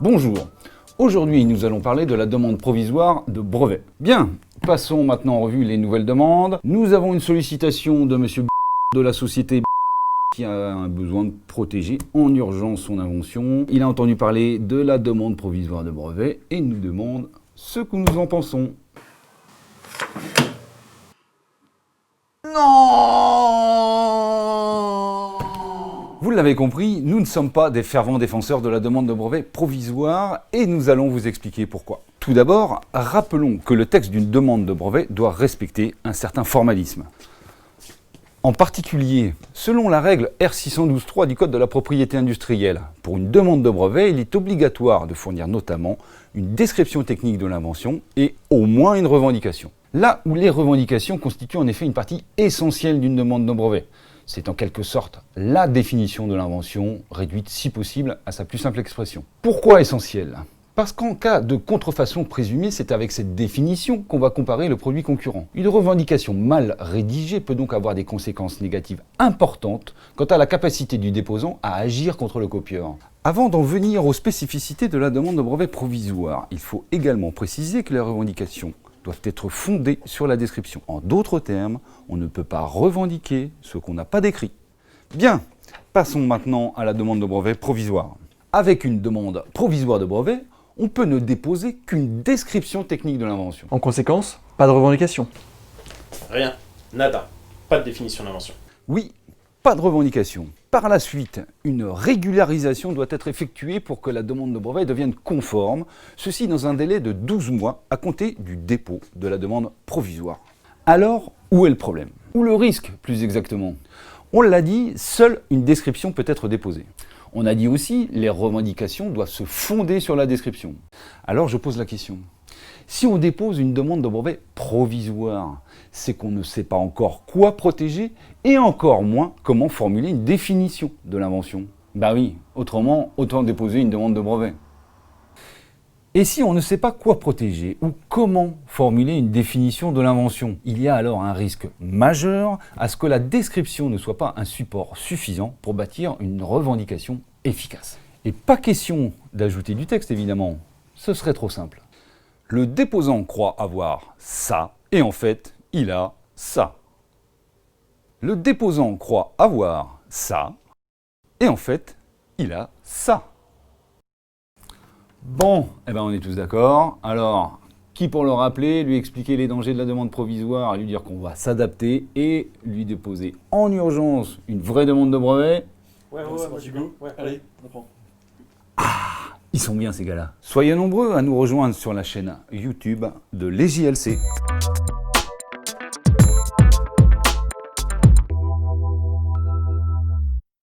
Bonjour, aujourd'hui nous allons parler de la demande provisoire de brevet. Bien, passons maintenant en revue les nouvelles demandes. Nous avons une sollicitation de monsieur de la société qui a un besoin de protéger en urgence son invention. Il a entendu parler de la demande provisoire de brevet et nous demande ce que nous en pensons. Non! Vous l'avez compris, nous ne sommes pas des fervents défenseurs de la demande de brevet provisoire et nous allons vous expliquer pourquoi. Tout d'abord, rappelons que le texte d'une demande de brevet doit respecter un certain formalisme. En particulier, selon la règle R612.3 du Code de la propriété industrielle, pour une demande de brevet, il est obligatoire de fournir notamment une description technique de l'invention et au moins une revendication. Là où les revendications constituent en effet une partie essentielle d'une demande de brevet. C'est en quelque sorte la définition de l'invention, réduite si possible à sa plus simple expression. Pourquoi essentielle ? Parce qu'en cas de contrefaçon présumée, c'est avec cette définition qu'on va comparer le produit concurrent. Une revendication mal rédigée peut donc avoir des conséquences négatives importantes quant à la capacité du déposant à agir contre le copieur. Avant d'en venir aux spécificités de la demande de brevet provisoire, il faut également préciser que les revendications doivent être fondées sur la description. En d'autres termes, on ne peut pas revendiquer ce qu'on n'a pas décrit. Bien, passons maintenant à la demande de brevet provisoire. Avec une demande provisoire de brevet, on peut ne déposer qu'une description technique de l'invention. En conséquence, pas de revendication. Rien, nada, pas de définition d'invention. Oui, pas de revendication. Par la suite, une régularisation doit être effectuée pour que la demande de brevet devienne conforme, ceci dans un délai de 12 mois à compter du dépôt de la demande provisoire. Alors, où est le problème ? Ou le risque, plus exactement ? On l'a dit, seule une description peut être déposée. On a dit aussi, les revendications doivent se fonder sur la description. Alors je pose la question. Si on dépose une demande de brevet provisoire, c'est qu'on ne sait pas encore quoi protéger et encore moins comment formuler une définition de l'invention. Bah oui, autrement, autant déposer une demande de brevet. Et si on ne sait pas quoi protéger ou comment formuler une définition de l'invention, il y a alors un risque majeur à ce que la description ne soit pas un support suffisant pour bâtir une revendication efficace. Et pas question d'ajouter du texte évidemment, ce serait trop simple. Le déposant croit avoir ça et en fait, il a ça. Le déposant croit avoir ça et en fait, il a ça. Bon, eh ben on est tous d'accord. Alors, qui pour le rappeler, lui expliquer les dangers de la demande provisoire, lui dire qu'on va s'adapter et lui déposer en urgence une vraie demande de brevet. Ouais, moi j'ai goût. Ouais, allez, on prend. Ils sont bien ces gars-là. Soyez nombreux à nous rejoindre sur la chaîne YouTube de l'EJLC.